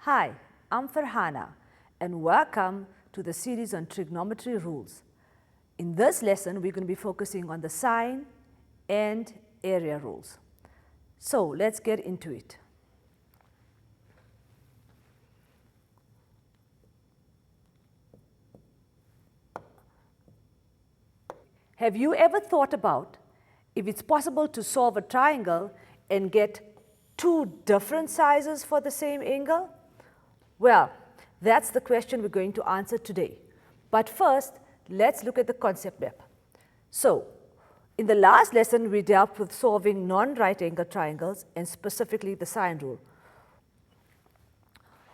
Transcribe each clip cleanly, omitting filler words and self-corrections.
Hi, I'm Farhana and welcome to the series on trigonometry rules. In this lesson, we're going to be focusing on the sine and area rules. So let's get into it. Have you ever thought about if it's possible to solve a triangle and get two different sizes for the same angle? Well, that's the question we're going to answer today. But first, let's look at the concept map. So, in the last lesson, we dealt with solving non-right angle triangles and specifically the sine rule.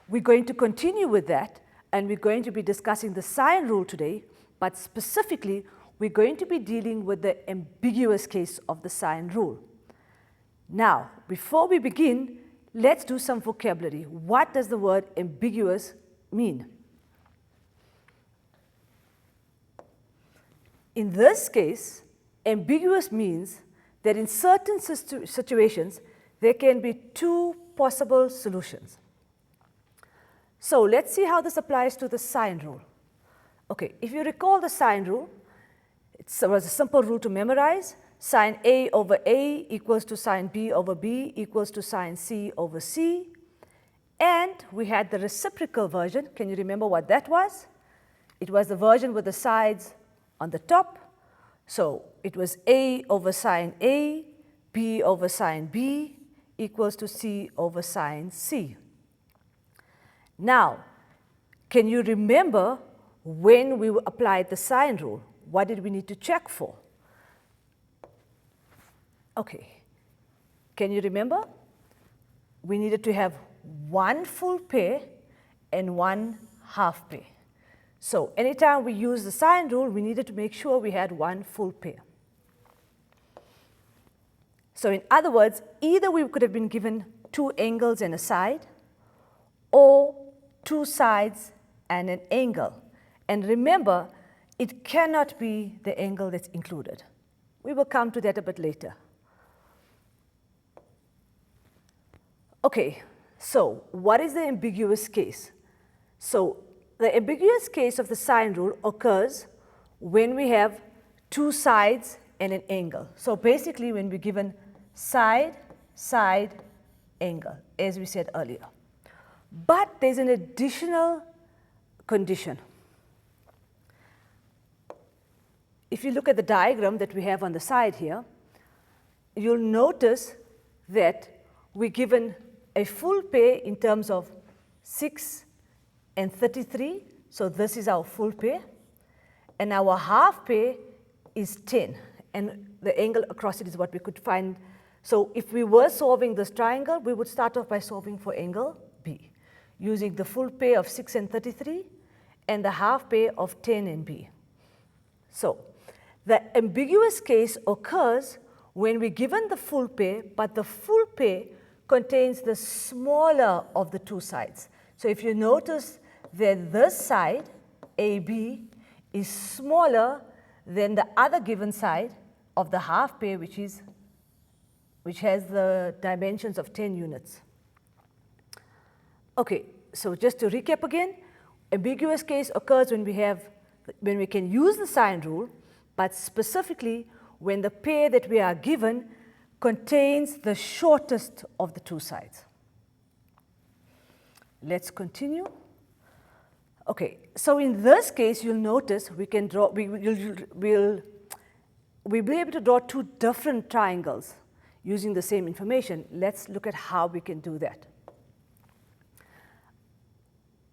We're going to continue with that and we're going to be discussing the sine rule today, but specifically, we're going to be dealing with the ambiguous case of the sine rule. Now, before we begin, let's do some vocabulary. What does the word ambiguous mean? In this case, ambiguous means that in certain situations, there can be two possible solutions. So let's see how this applies to the sine rule. Okay, if you recall the sine rule, it was a simple rule to memorize. Sine A over A equals to sine B over B equals to sine C over C. And we had the reciprocal version. Can you remember what that was? It was the version with the sides on the top. So it was A over sine A, B over sine B equals to C over sine C. Now, can you remember when we applied the sine rule? What did we need to check for? Okay, can you remember? We needed to have one full pair and one half pair. So anytime we use the sine rule, we needed to make sure we had one full pair. So in other words, either we could have been given two angles and a side, or two sides and an angle. And remember, it cannot be the angle that's included. We will come to that a bit later. Okay, so what is the ambiguous case? So the ambiguous case of the sine rule occurs when we have two sides and an angle. So basically when we're given side, side, angle, as we said earlier. But there's an additional condition. If you look at the diagram that we have on the side here, you'll notice that we're given a full pair in terms of 6 and 33. So this is our full pair. And our half pair is 10. And the angle across it is what we could find. So if we were solving this triangle, we would start off by solving for angle B, using the full pair of 6 and 33 and the half pair of 10 and B. So the ambiguous case occurs when we're given the full pair, but the full pair contains the smaller of the two sides. So if you notice that this side, AB, is smaller than the other given side of the half pair, which has the dimensions of 10 units. Okay, so just to recap again, ambiguous case occurs when we can use the sine rule, but specifically when the pair that we are given contains the shortest of the two sides. Let's continue. Okay, so in this case, you'll notice we can draw, we'll be able to draw two different triangles using the same information. Let's look at how we can do that.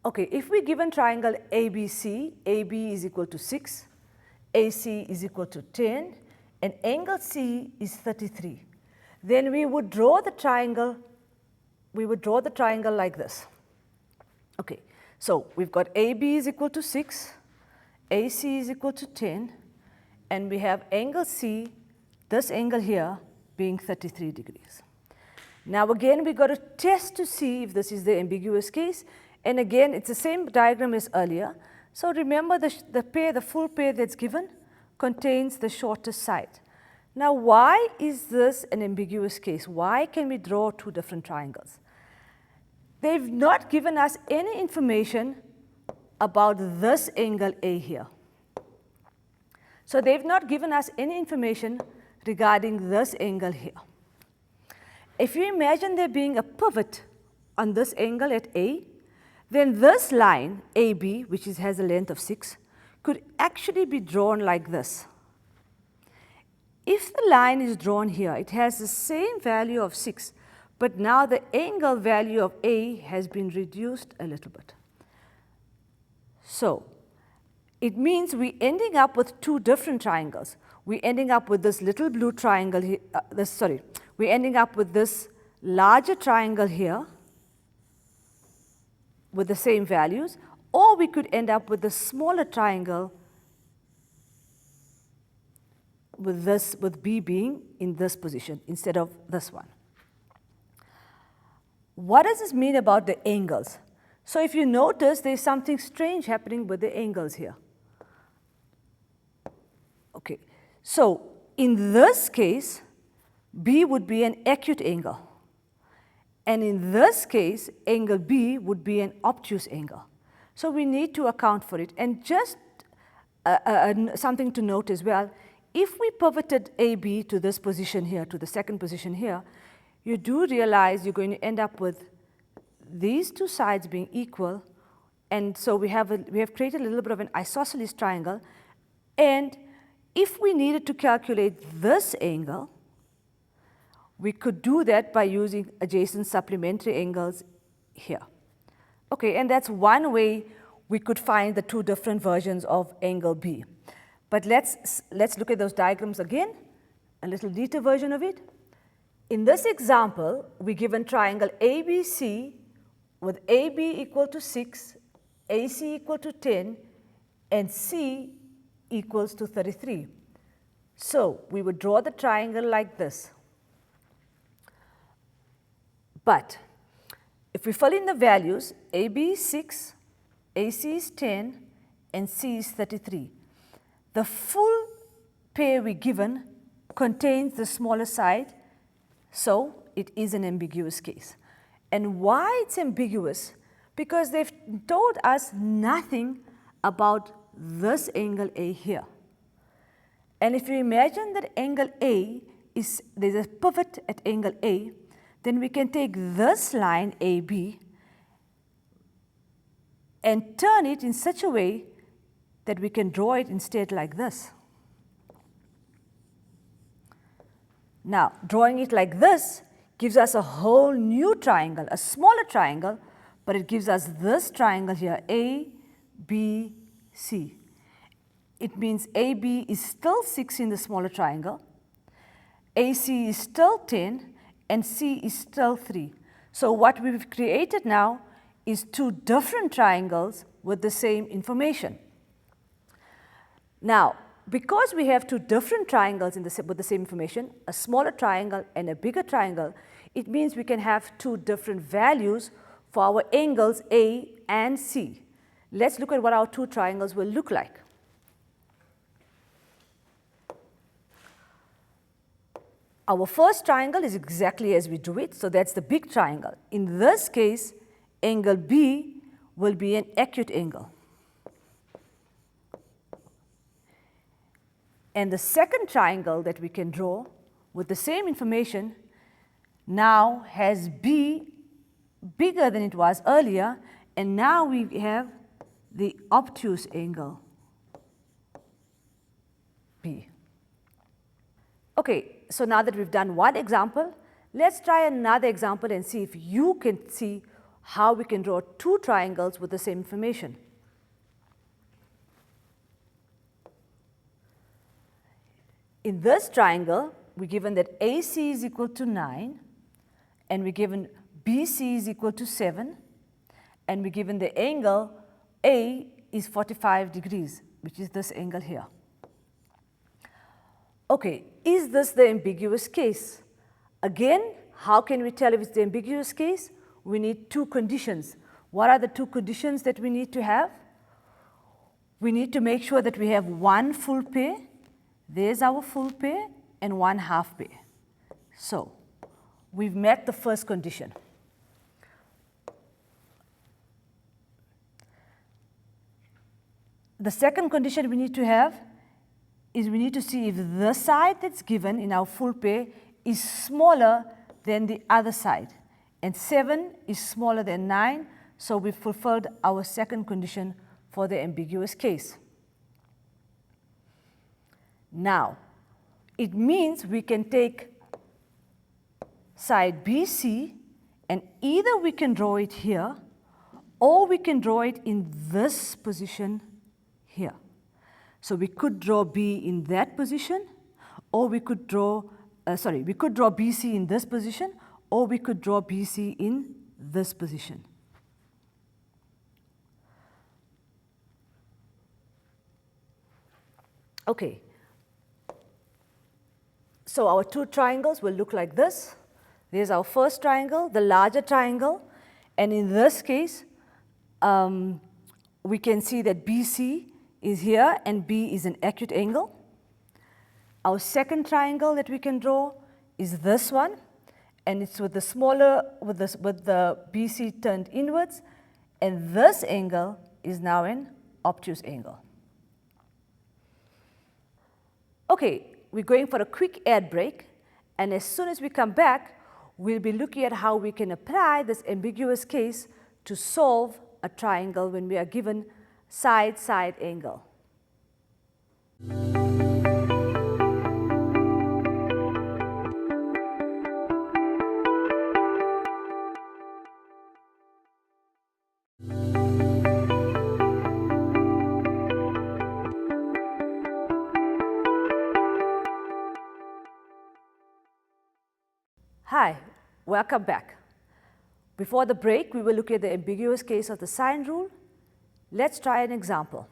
Okay, if we're given triangle ABC, AB is equal to 6, AC is equal to 10, and angle C is 33. Then we would draw the triangle like this. Okay, so we've got AB is equal to 6, AC is equal to 10, and we have angle C, this angle here, being 33 degrees. Now again, we've got to test to see if this is the ambiguous case. And again, it's the same diagram as earlier. So remember the full pair that's given contains the shortest side. Now, why is this an ambiguous case? Why can we draw two different triangles? They've not given us any information about this angle A here. So they've not given us any information regarding this angle here. If you imagine there being a pivot on this angle at A, then this line AB, which has a length of 6, could actually be drawn like this. If the line is drawn here, it has the same value of 6, but now the angle value of A has been reduced a little bit. So it means we're ending up with two different triangles. We're ending up with this little blue triangle here, we're ending up with this larger triangle here with the same values, or we could end up with the smaller triangle with B being in this position instead of this one. What does this mean about the angles? So if you notice, there's something strange happening with the angles here. Okay, so in this case, B would be an acute angle. And in this case, angle B would be an obtuse angle. So we need to account for it. And just something to note as well, if we pivoted AB to this position here, to the second position here, you do realize you're going to end up with these two sides being equal. And so we have created a little bit of an isosceles triangle. And if we needed to calculate this angle, we could do that by using adjacent supplementary angles here. Okay, and that's one way we could find the two different versions of angle B. But let's look at those diagrams again, a little detailed version of it. In this example, we're given triangle ABC with AB equal to 6, AC equal to 10, and C equals to 33. So we would draw the triangle like this. But if we fill in the values, AB is 6, AC is 10, and C is 33. The full pair we're given contains the smaller side, so it is an ambiguous case. And why it's ambiguous? Because they've told us nothing about this angle A here. And if you imagine that angle A there's a pivot at angle A, then we can take this line AB and turn it in such a way that we can draw it instead like this. Now, drawing it like this gives us a whole new triangle, a smaller triangle, but it gives us this triangle here, A, B, C. It means AB is still 6 in the smaller triangle, AC is still 10, and C is still 3. So what we've created now is two different triangles with the same information. Now, because we have two different triangles with the same information, a smaller triangle and a bigger triangle, it means we can have two different values for our angles A and C. Let's look at what our two triangles will look like. Our first triangle is exactly as we drew it, so that's the big triangle. In this case, angle B will be an acute angle. And the second triangle that we can draw with the same information now has B bigger than it was earlier, and now we have the obtuse angle B. Okay, so now that we've done one example, let's try another example and see if you can see how we can draw two triangles with the same information. In this triangle, we're given that AC is equal to 9, and we're given BC is equal to 7, and we're given the angle A is 45 degrees, which is this angle here. Okay, is this the ambiguous case? Again, how can we tell if it's the ambiguous case? We need two conditions. What are the two conditions that we need to have? We need to make sure that we have one full pair. There's our full pair and one half pair. So we've met the first condition. the second condition we need to have is we need to see if the side that's given in our full pair is smaller than the other side. And 7 is smaller than 9, so we've fulfilled our second condition for the ambiguous case. Now, it means we can take side BC and either we can draw it here or we can draw it in this position here. So we could draw B in that position, or we could draw, we could draw BC in this position, or we could draw BC in this position. Okay. So our two triangles will look like this. There's our first triangle, the larger triangle, and in this case, we can see that BC is here and B is an acute angle. Our second triangle that we can draw is this one, and it's with the smaller, with the BC turned inwards, and this angle is now an obtuse angle. Okay, we're going for a quick ad break, and as soon as we come back, we'll be looking at how we can apply this ambiguous case to solve a triangle when we are given side-side angle. Hi, welcome back. Before the break, we will look at the ambiguous case of the sine rule. Let's try an example.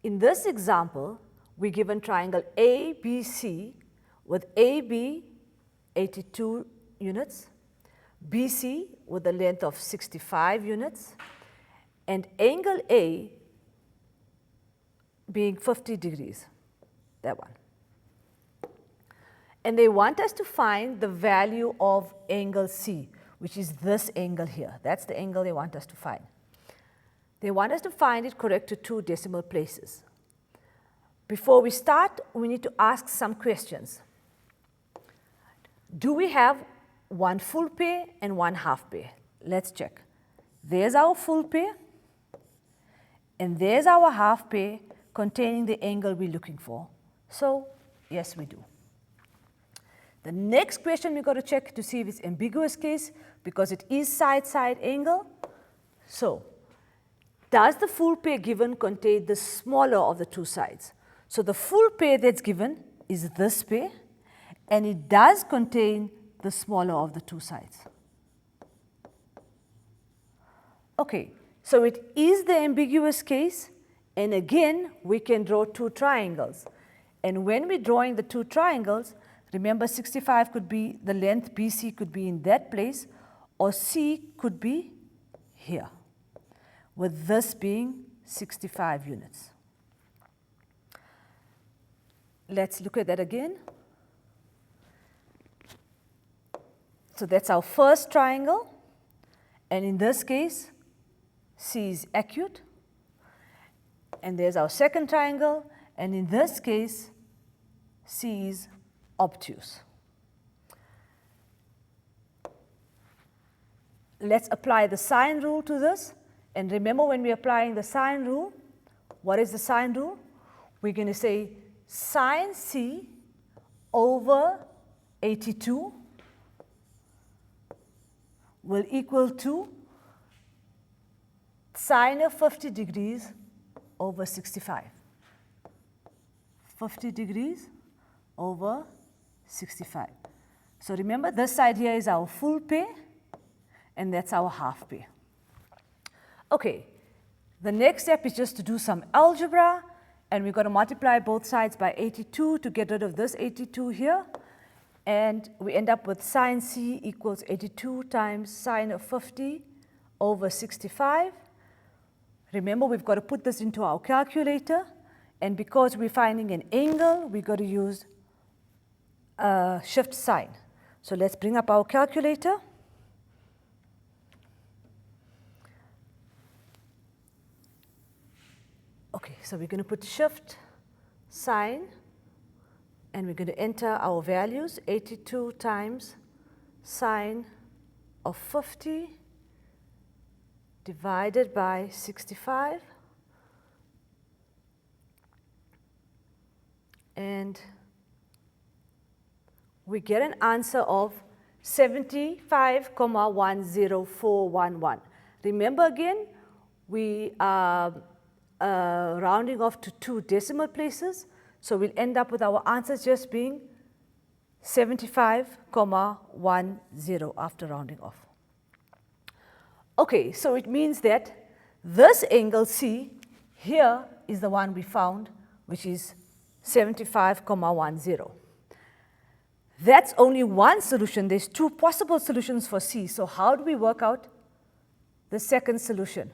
In this example, we're given triangle ABC with AB 82 units, BC with a length of 65 units, and angle A being 50 degrees, that one. And they want us to find the value of angle C, which is this angle here. That's the angle they want us to find. They want us to find it correct to 2 decimal places. Before we start, we need to ask some questions. Do we have one full pair and one half pair? Let's check. There's our full pair, and there's our half pair containing the angle we're looking for. So, yes, we do. The next question we've got to check to see if it's ambiguous case, because it is side-side angle. So, does the full pair given contain the smaller of the 2 sides? So the full pair that's given is this pair, and it does contain the smaller of the 2 sides. Okay, so it is the ambiguous case, and again, we can draw 2 triangles. And when we're drawing the 2 triangles, remember 65 could be, the length BC could be in that place, or C could be here, with this being 65 units. Let's look at that again. So that's our first triangle, and in this case, C is acute. And there's our second triangle, and in this case, C is obtuse. Let's apply the sine rule to this. And remember, when we're applying the sine rule, what is the sine rule? We're going to say sine C over 82 will equal to sine of 50 degrees over 65. 50 degrees over 65. So remember, this side here is our full pair, and that's our half pair. Okay, the next step is just to do some algebra, and we're going to multiply both sides by 82 to get rid of this 82 here, and we end up with sine C equals 82 times sine of 50 over 65. Remember, we've got to put this into our calculator, and because we're finding an angle, we've got to use shift sign. So let's bring up our calculator. Okay, so we're going to put shift sine, and we're going to enter our values, 82 times sine of 50 divided by 65, and we get an answer of 75,10411. Remember again, we are rounding off to 2 decimal places, so we'll end up with our answers just being 75,10 after rounding off. Okay, so it means that this angle C here is the one we found, which is 75,10. That's only one solution. There's 2 possible solutions for C. So how do we work out the second solution?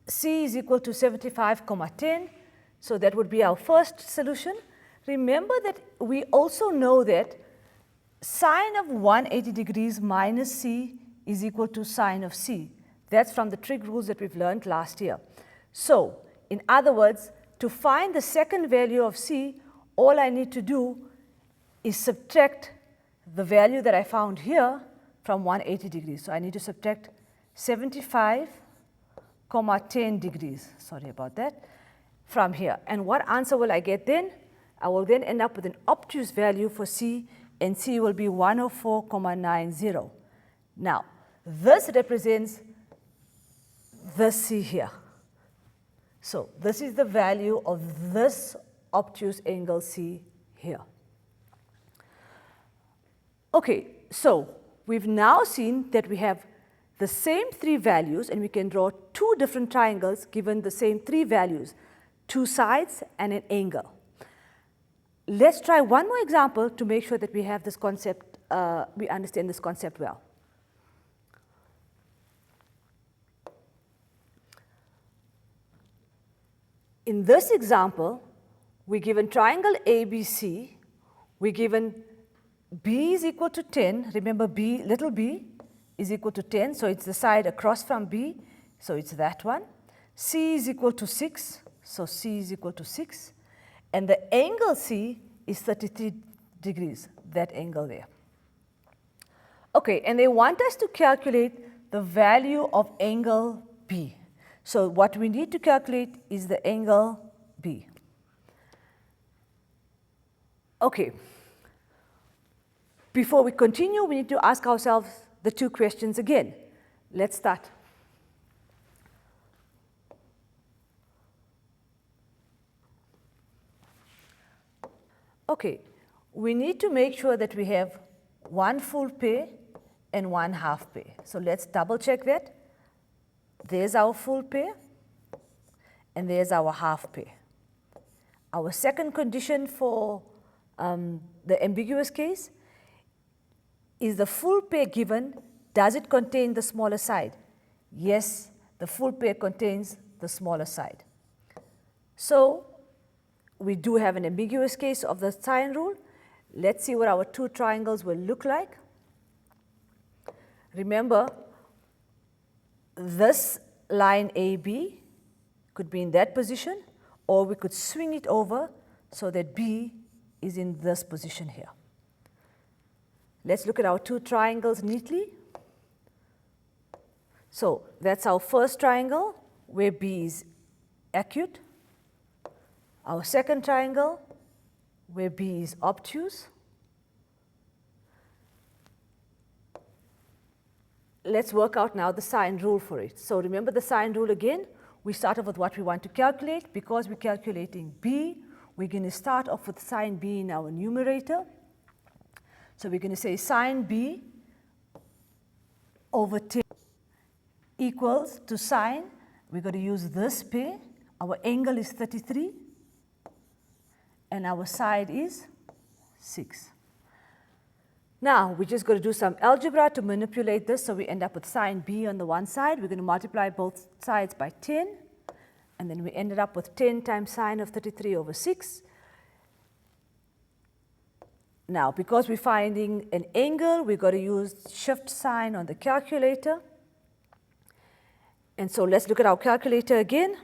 C is equal to 75,10. So that would be our first solution. Remember that we also know that sine of 180 degrees minus C is equal to sine of C. That's from the trig rules that we've learned last year. So in other words, to find the second value of C, all I need to do is subtract the value that I found here from 180 degrees. So I need to subtract 75,10 degrees, sorry about that, from here. And what answer will I get then? I will then end up with an obtuse value for C, and C will be 104,90. Now, this represents this C here. So this is the value of this obtuse angle C here. Okay, so we've now seen that we have the same 3 values, and we can draw 2 different triangles given the same 3 values, 2 sides and an angle. Let's try one more example to make sure that we have this concept, we understand this concept well. In this example, we're given triangle ABC, we're given B is equal to 10. Remember, B, little b is equal to 10, so it's the side across from B, so it's that one. C is equal to 6, so C is equal to 6. And the angle C is 33 degrees, that angle there. Okay, and they want us to calculate the value of angle B. So what we need to calculate is the angle B. Okay. Before we continue, we need to ask ourselves the 2 questions again. Let's start. Okay, we need to make sure that we have 1 full pair and 1 half pair. So let's double check that. There's our full pair, and there's our half pair. Our second condition for the ambiguous case is the full pair given, does it contain the smaller side? Yes, the full pair contains the smaller side. So we do have an ambiguous case of the Sine rule. Let's see what our 2 triangles will look like. Remember, this line AB could be in that position, or we could swing it over so that B is in this position here. Let's look at our 2 triangles neatly. So that's our first triangle where B is acute. Our second triangle where B is obtuse. Let's work out now the sine rule for it. So remember the sine rule again. We start off with what we want to calculate. Because we're calculating B, we're going to start off with sine B in our numerator. So we're going to say sine B over 10 equals to sine. We're going to use this pair. Our angle is 33, and our side is 6. Now, we're just going to do some algebra to manipulate this, so we end up with sine B on the one side. We're going to multiply both sides by 10, and then we ended up with 10 times sine of 33 over 6. Now, because we're finding an angle, we've got to use shift sine on the calculator. And so let's look at our calculator again.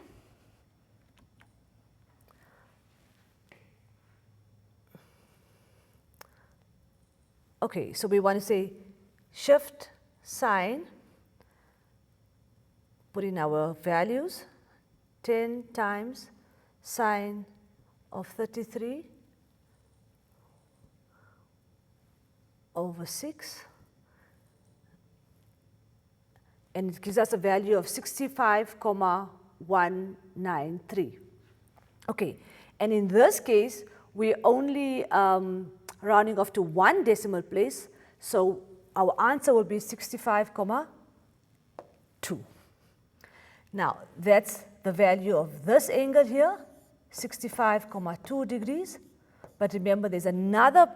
Okay, so we want to say shift sine, put in our values, 10 times sine of 33 over 6, and it gives us a value of 65,193. Okay, and in this case, we're only rounding off to one decimal place, so our answer will be 65,2. Now, that's the value of this angle here, 65,2 degrees. But remember, there's another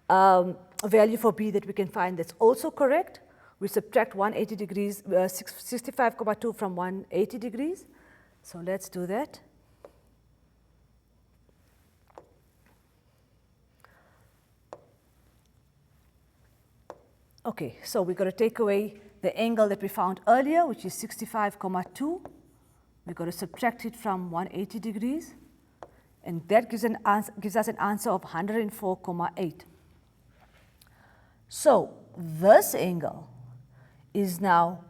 value for B that we can find that's also correct. We subtract 180 degrees, 65,2 from 180 degrees. So let's do that. Okay, so we're going to take away the angle that we found earlier, which is 65,2. We're going to subtract it from 180 degrees, and that gives us an answer of 104,8. So this angle is now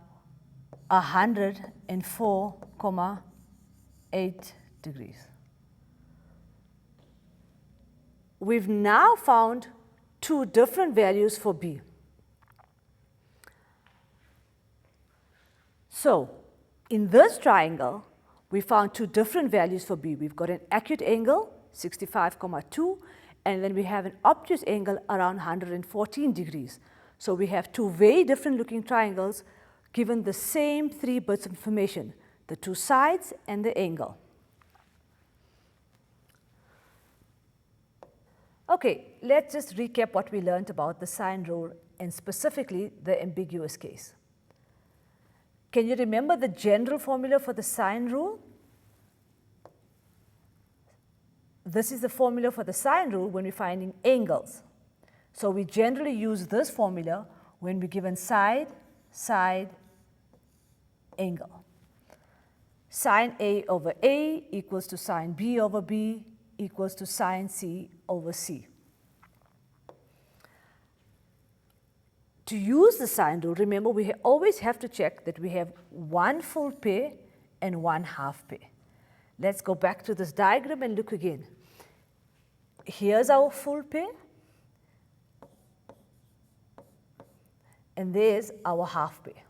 104,8 degrees. We've now found two different values for B. So in this triangle, we found two different values for B. We've got an acute angle, 65,2, and then we have an obtuse angle around 114 degrees. So we have two very different looking triangles given the same three bits of information, the two sides and the angle. Okay, let's just recap what we learned about the sine rule and specifically the ambiguous case. Can you remember the general formula for the sine rule? This is the formula for the sine rule when we're finding angles. So we generally use this formula when we're given side, side, angle. Sine A over A equals to sine B over B equals to sine C over C. To use the sine rule, remember we always have to check that we have one full pair and one half pair. Let's go back to this diagram and look again. Here's our full pair, and there's our half pair.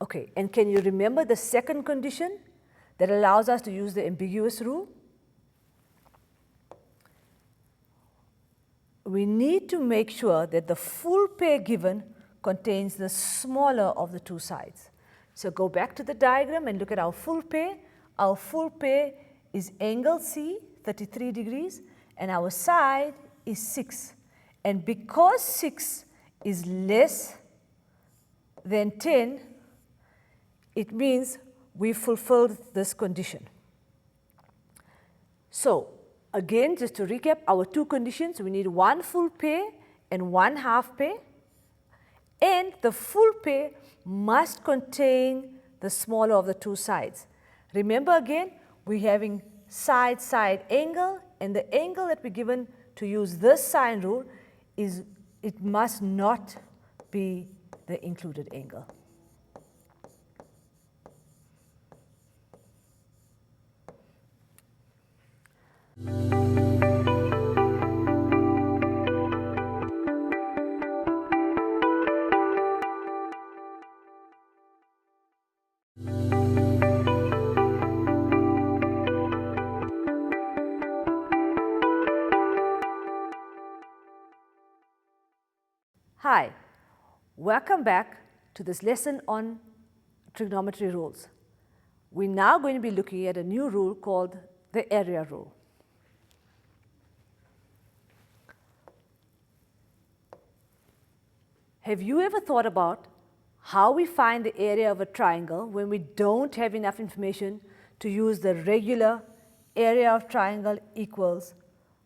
Okay, and can you remember the second condition that allows us to use the ambiguous rule? We need to make sure that the full pair given contains the smaller of the two sides. So go back to the diagram and look at our full pair. Our full pair is angle C, 33 degrees, and our side is 6. And because 6 is less than 10, it means we fulfilled this condition. So again, just to recap, our two conditions, we need one full pair and one half pair, and the full pair must contain the smaller of the two sides. Remember again, we're having side-side angle, and the angle that we're given to use this sine rule is, it must not be the included angle. Hi, welcome back to this lesson on trigonometry rules. We're now going to be looking at a new rule called the area rule. Have you ever thought about how we find the area of a triangle when we don't have enough information to use the regular area of triangle equals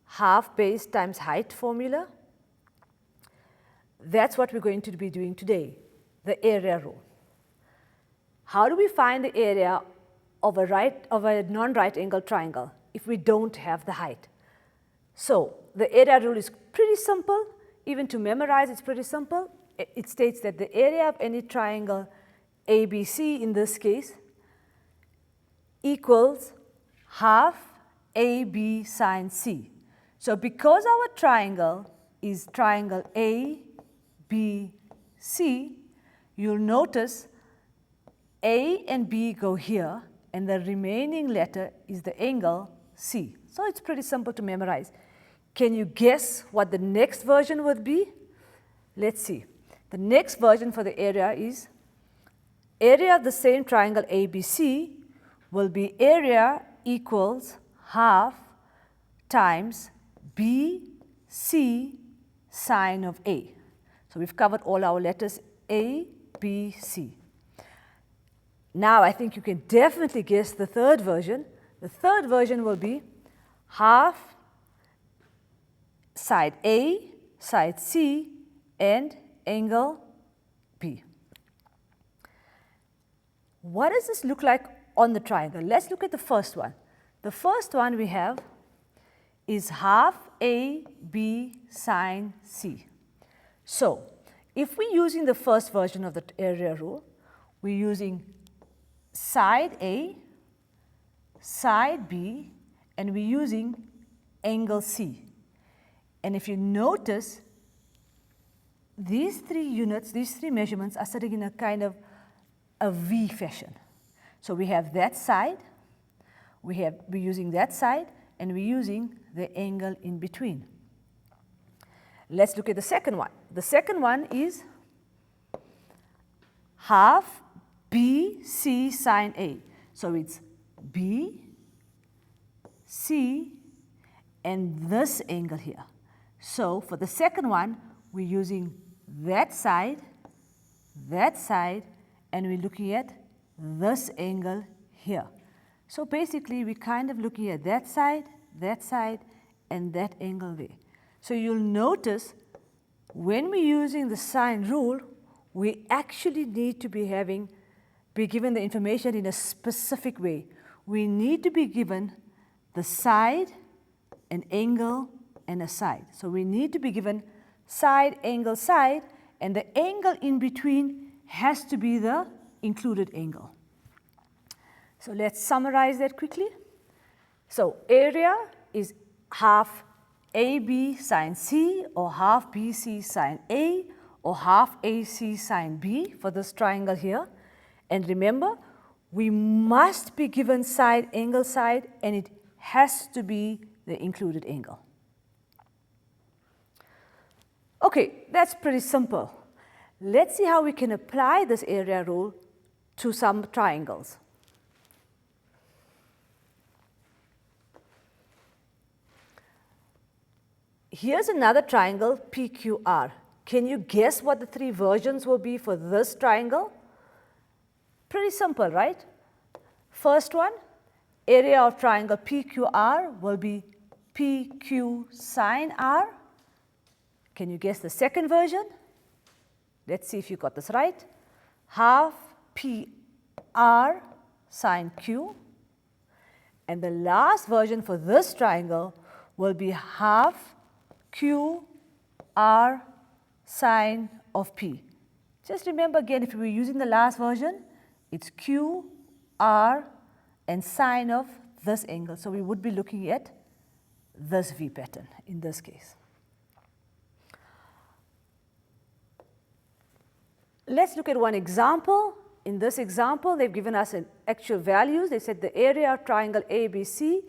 half base times height formula? That's what we're going to be doing today. the area rule. How do we find the area of a non-right angle triangle if we don't have the height? So the area rule is pretty simple. Even to memorize, it's pretty simple. It states that the area of any triangle ABC in this case equals half AB sine C. So because our triangle is triangle ABC, you'll notice A and B go here, and the remaining letter is the angle C. So it's pretty simple to memorize. Can you guess what the next version would be? Let's see. The next version for the area is area of the same triangle ABC will be area equals half times BC sine of A. So we've covered all our letters A, B, C. Now I think you can definitely guess the third version. The third version will be half side A, side C, and angle B. What does this look like on the triangle? Let's look at the first one. The first one we have is half AB sine C. So if we're using the first version of the area rule, we're using side A, side B, and we're using angle C. And if you notice, these three units, these three measurements are sitting in a kind of a V fashion. So we have that side, we're using that side, and we're using the angle in between. Let's look at the second one. The second one is half BC sine A. So it's B, C, and this angle here. So for the second one, we're using that side, and we're looking at this angle here. So basically, we're kind of looking at that side, and that angle there. So you'll notice when we're using the sine rule, we actually need to be given the information in a specific way. We need to be given the side, an angle, and a side. So we need to be given side, side, and the angle in between has to be the included angle. So let's summarize that quickly. So area is half AB sine C, or half BC sine A, or half AC sine B for this triangle here. And remember, we must be given side, side, and it has to be the included angle. Okay, that's pretty simple. Let's see how we can apply this area rule to some triangles. Here's another triangle, PQR. Can you guess what the three versions will be for this triangle? Pretty simple, right? First one, area of triangle PQR will be PQ sine R. Can you guess the second version? Let's see if you got this right. Half PR sine Q. And the last version for this triangle will be half QR sine of P. Just remember again, if we were using the last version, it's Q, R, and sine of this angle. So we would be looking at this V pattern in this case. Let's look at one example. In this example, they've given us an actual values. They said the area of triangle ABC.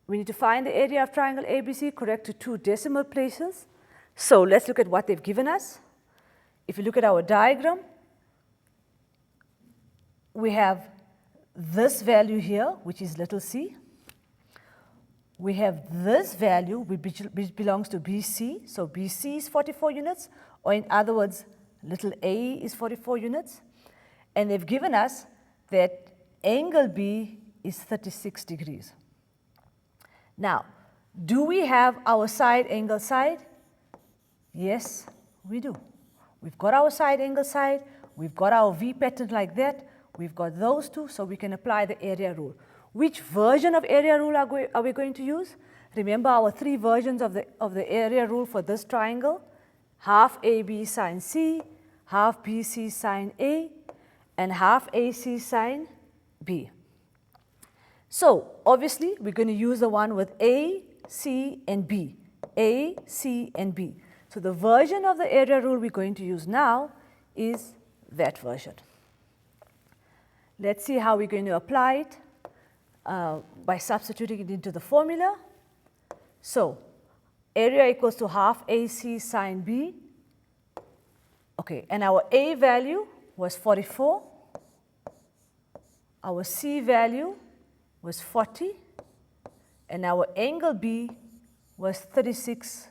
We need to find the area of triangle ABC correct to 2 decimal places. So let's look at what they've given us. If you look at our diagram, we have this value here, which is little c. We have this value, which belongs to BC. So BC is 44 units, or in other words, little a is 44 units. And they've given us that angle B is 36 degrees. Now, do we have our side angle side? Yes, we do. We've got our side angle side. We've got our V pattern like that. We've got those two, so we can apply the area rule. Which version of area rule are we going to use? Remember our three versions of the area rule for this triangle: half AB sine C, half BC sine A, and half AC sine B. So obviously, we're going to use the one with A, C, and B. A, C, and B. So the version of the area rule we're going to use now is that version. Let's see how we're going to apply it by substituting it into the formula. So area equals to half AC sine B. Okay, and our A value was 44. Our C value was 40. And our angle B was 36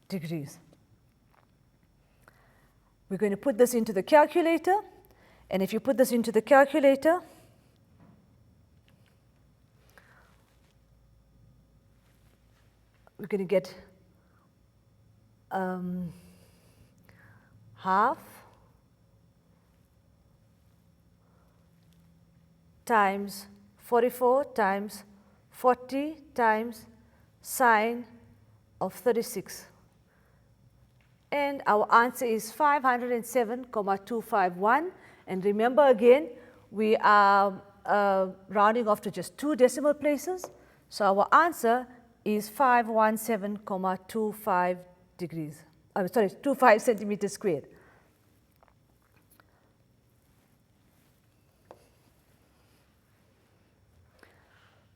degrees. We're going to put this into the calculator. And if you put this into the calculator, we're going to get half times 44 times 40 times sine of 36. And our answer is 507,251. And remember again, we are rounding off to just 2 decimal places. So our answer is 517,25 degrees. 25 centimeters squared.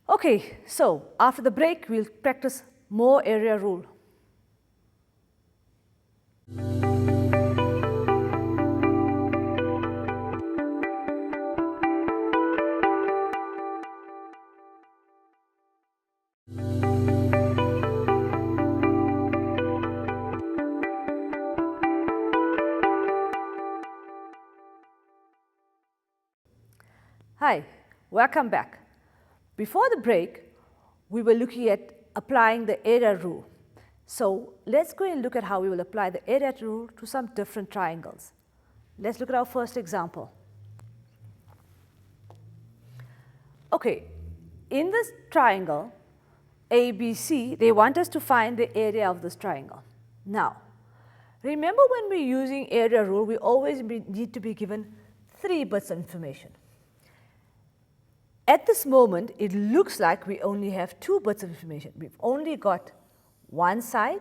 Okay, so after the break, we'll practice more area rule. Hi, welcome back. Before the break, we were looking at applying the area rule. So let's go and look at how we will apply the area rule to some different triangles. Let's look at our first example. Okay, in this triangle, ABC, they want us to find the area of this triangle. Now, remember when we're using area rule, we always need to be given 3 bits of information. At this moment, it looks like we only have 2 bits of information. We've only got one side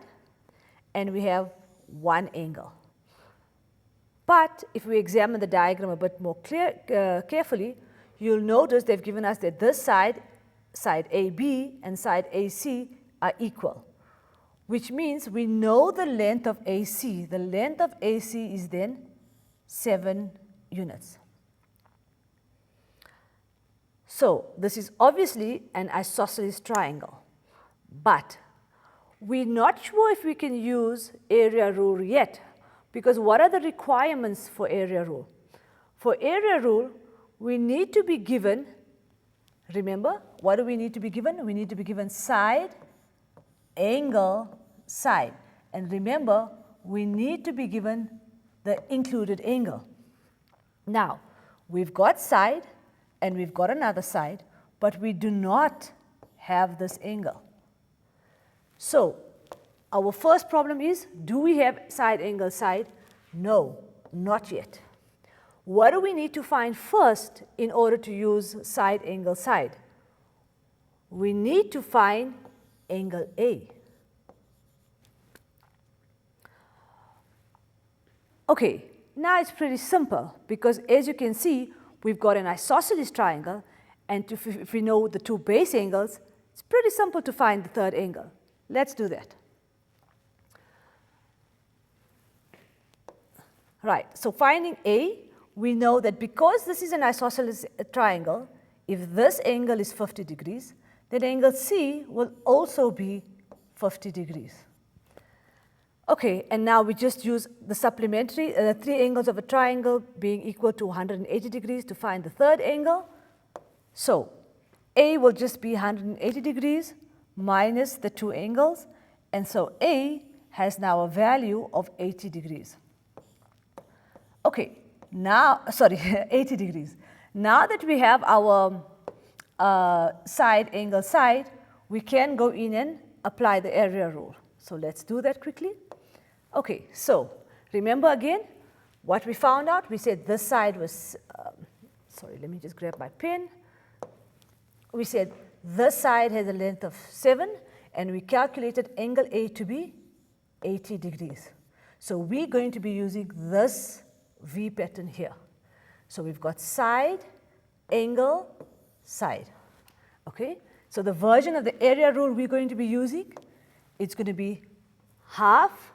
and we have one angle. But if we examine the diagram a bit more carefully, you'll notice they've given us that this side, side AB and side AC are equal, which means we know the length of AC. The length of AC is then 7 units. So this is obviously an isosceles triangle, but we're not sure if we can use area rule yet, because what are the requirements for area rule? For area rule, we need to be given, remember, what do we need to be given? We need to be given side, angle, side. And remember, we need to be given the included angle. Now, we've got side, and we've got another side, but we do not have this angle. So our first problem is, do we have side, angle, side? No, not yet. What do we need to find first in order to use side, angle, side? We need to find angle A. Okay, now it's pretty simple, because as you can see, we've got an isosceles triangle, and if we know the 2 base angles, it's pretty simple to find the third angle. Let's do that. Right, so finding A, we know that because this is an isosceles triangle, if this angle is 50 degrees, then angle C will also be 50 degrees. Okay, and now we just use the supplementary 3 angles of a triangle being equal to 180 degrees to find the third angle. So A will just be 180 degrees minus the 2 angles, and so A has now a value of 80 degrees. Okay, Now, sorry, 80 degrees. Now that we have our side, angle, side, we can go in and apply the area rule. So let's do that quickly. Okay, so remember again what we found out. We said this side was, sorry, let me just grab my pen. We said this side has a length of 7, and we calculated angle A to be 80 degrees. So we're going to be using this V pattern here. So we've got side, angle, side. Okay? So the version of the area rule we're going to be using, it's going to be half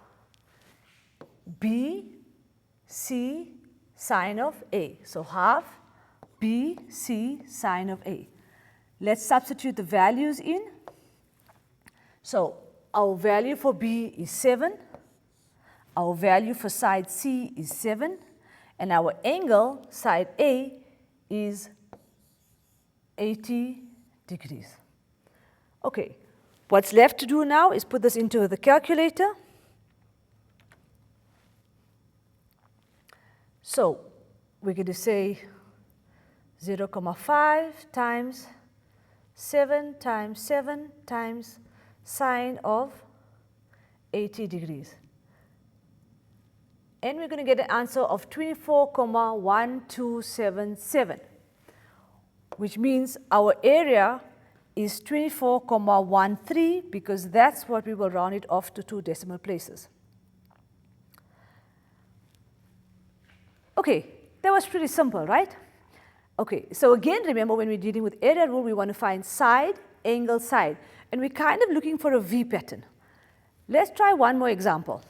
B, C, sine of A. So half B, C, sine of A. Let's substitute the values in. So our value for B is 7. Our value for side C is 7. And our angle, side A, is 80 degrees. Okay, what's left to do now is put this into the calculator. So we're going to say 0.5 times 7 times 7 times sine of 80 degrees. And we're going to get an answer of 24,1277, which means our area is 24,13 because that's what we will round it off to 2 decimal places. Okay, that was pretty simple, right? Okay, so again, remember when we're dealing with area rule, we want to find side, angle, side. And we're kind of looking for a V pattern. Let's try one more example.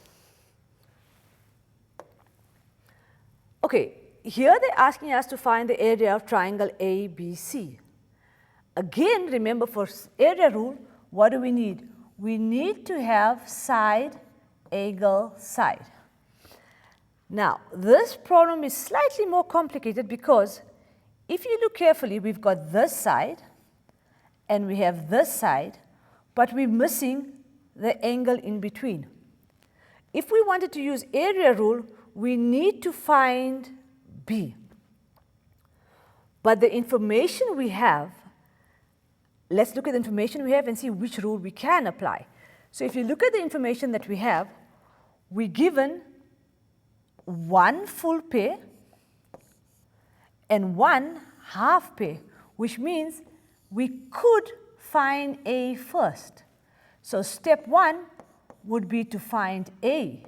Okay, here they're asking us to find the area of triangle ABC. Again, remember for area rule, what do we need? We need to have side, angle, side. Now, this problem is slightly more complicated because if you look carefully, we've got this side and we have this side, but we're missing the angle in between. If we wanted to use area rule, we need to find B. But the information we have, let's look at the information we have and see which rule we can apply. So if you look at the information that we have, we're given one full pair and one half pair, which means we could find A first. So step 1 would be to find A.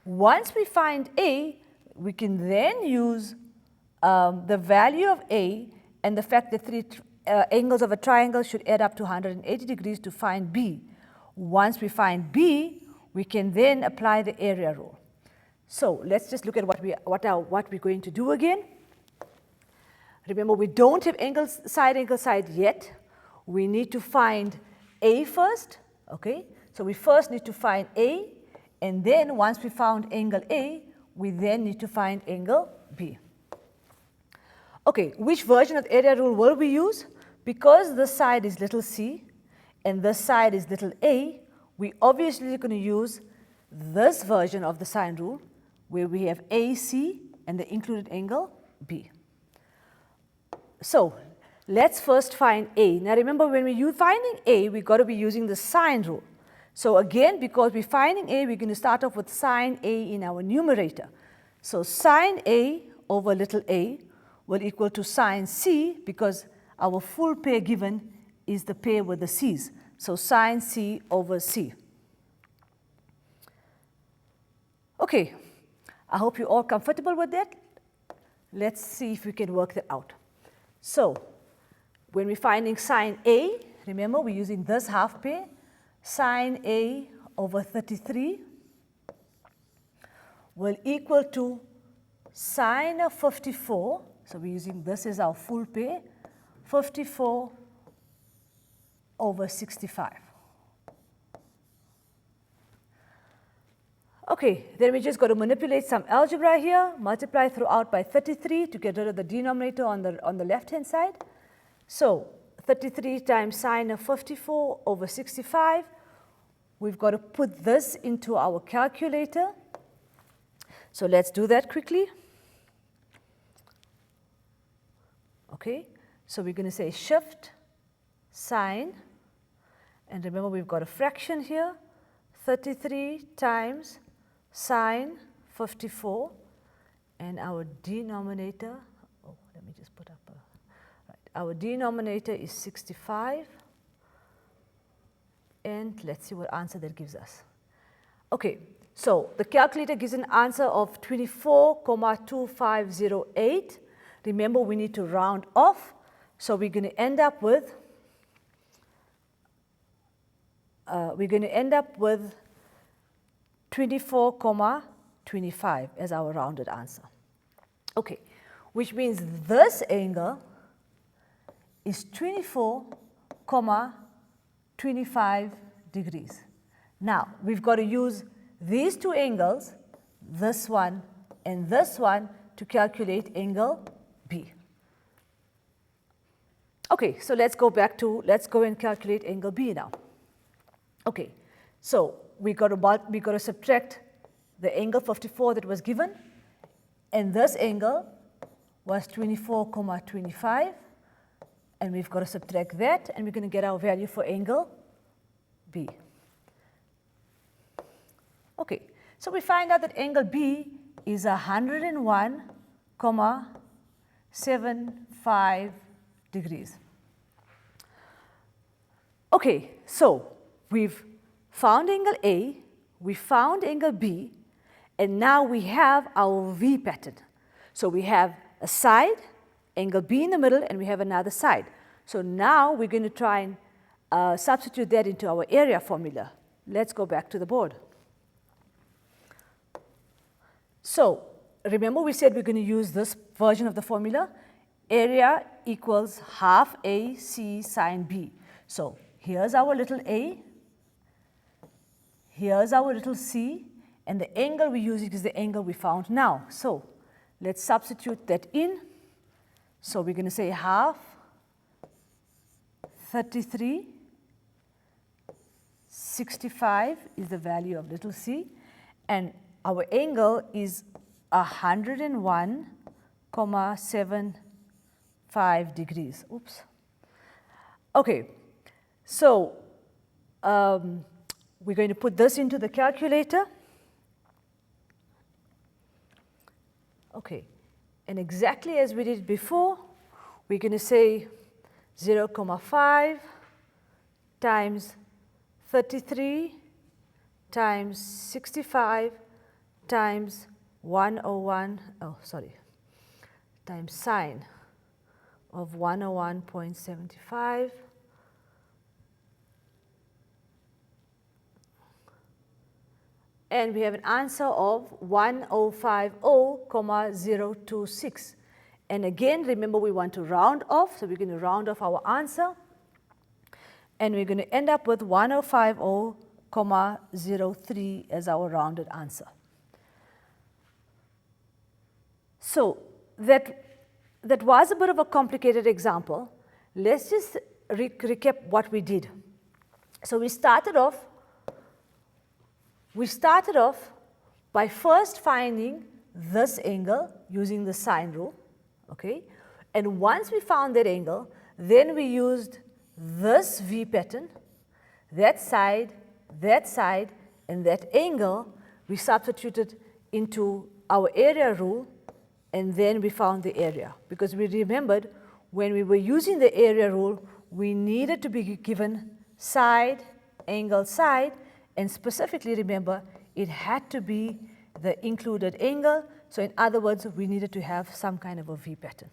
Once we find A, we can then use the value of A and the fact that 3 angles of a triangle should add up to 180 degrees to find B. Once we find B, we can then apply the area rule. So let's just look at what we're going to do again. Remember, we don't have angle side yet. We need to find A first. Okay, so we first need to find A, and then once we found angle A, we then need to find angle B. Okay, which version of the area rule will we use? Because this side is little c and this side is little a, we obviously are going to use this version of the sine rule where we have AC and the included angle B. So let's first find A. Now remember, when we're finding A, we've got to be using the sine rule. So again, because we're finding A, we're going to start off with sine A in our numerator. So sine A over little a will equal to sine C, because our full pair given is the pair with the C's. So sine C over C. Okay, I hope you're all comfortable with that. Let's see if we can work that out. So when we're finding sine A, remember we're using this half pair, sine A over 33 will equal to sine of 54, so we're using this as our full pair, 54 over 65. Okay, then we just got to manipulate some algebra here, multiply throughout by 33 to get rid of the denominator on the left-hand side. So 33 times sine of 54 over 65. We've got to put this into our calculator. So let's do that quickly. Okay, so we're going to say shift sine, and remember we've got a fraction here, 33 times sine 54, and our denominator, oh, let me just put up a, right, our denominator is 65, and let's see what answer that gives us. Okay, so the calculator gives an answer of 24,2508. Remember, we need to round off, so we're going to end up with 24,25 as our rounded answer. Okay, which means this angle is 24,25 degrees. Now, we've got to use these two angles, this one and this one, to calculate angle B. Okay, so let's go and calculate angle B now. Okay, so we got to subtract the angle 54 that was given, and this angle was 24,25, and we've got to subtract that, and we're going to get our value for angle B. Okay, so we find out that angle B is 101,75 degrees. Okay, so we've found angle A, we found angle B, and now we have our V pattern. So we have a side, angle B in the middle, and we have another side. So now we're going to try and substitute that into our area formula. Let's go back to the board. So remember we said we're going to use this version of the formula. Area equals half AC sine B. So here's our little a, here's our little c, and the angle we're using is the angle we found now. So let's substitute that in. So we're going to say half 33, 65 is the value of little c, and our angle is 101,75 degrees. Oops. Okay, so we're going to put this into the calculator. Okay, and exactly as we did before, we're going to say 0,5 times 33 times 65 times 101, times sine of 101.75. And we have an answer of 1050,026. And again, remember we want to round off, so we're going to round off our answer. And we're going to end up with 1050,03 as our rounded answer. So that was a bit of a complicated example. Let's just recap what we did. So we started off by first finding this angle using the sine rule, okay? And once we found that angle, then we used this V pattern, that side, and that angle, we substituted into our area rule, and then we found the area. Because we remembered when we were using the area rule, we needed to be given side, angle, side, and specifically remember, it had to be the included angle. So in other words, we needed to have some kind of a V pattern.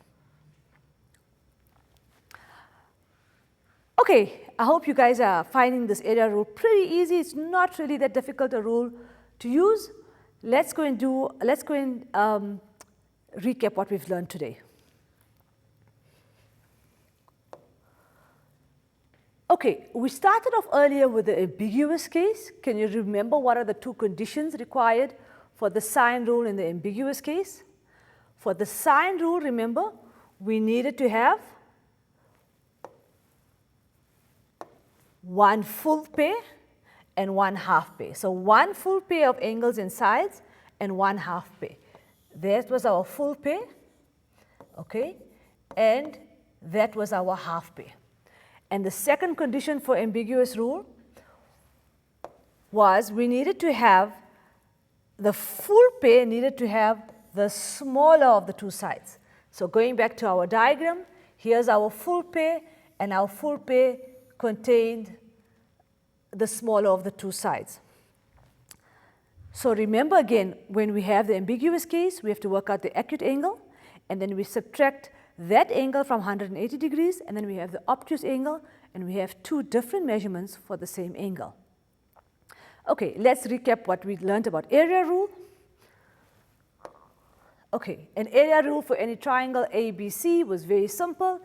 Okay, I hope you guys are finding this area rule pretty easy. It's not really that difficult a rule to use. Let's go and recap what we've learned today. Okay, we started off earlier with the ambiguous case. Can you remember what are the two conditions required for the sine rule in the ambiguous case? For the sine rule, remember, we needed to have one full pair and one half pair. So one full pair of angles and sides and one half pair. That was our full pair, okay? And that was our half pay. And the second condition for ambiguous rule was we needed to have the full pay needed to have the smaller of the two sides. So going back to our diagram, here's our full pay, and our full pay contained the smaller of the two sides. So remember again, when we have the ambiguous case, we have to work out the acute angle, and then we subtract that angle from 180 degrees, and then we have the obtuse angle, and we have two different measurements for the same angle. Okay, let's recap what we learned about area rule. Okay, an area rule for any triangle ABC was very simple.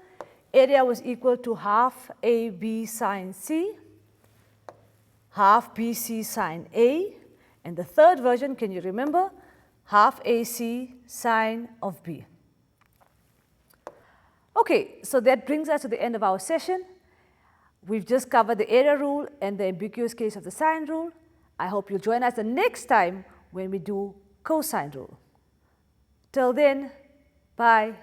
Area was equal to half AB sine C, half BC sine A, and the third version, can you remember? Half AC sine of B. Okay, so that brings us to the end of our session. We've just covered the area rule and the ambiguous case of the sine rule. I hope you'll join us the next time when we do cosine rule. Till then, bye.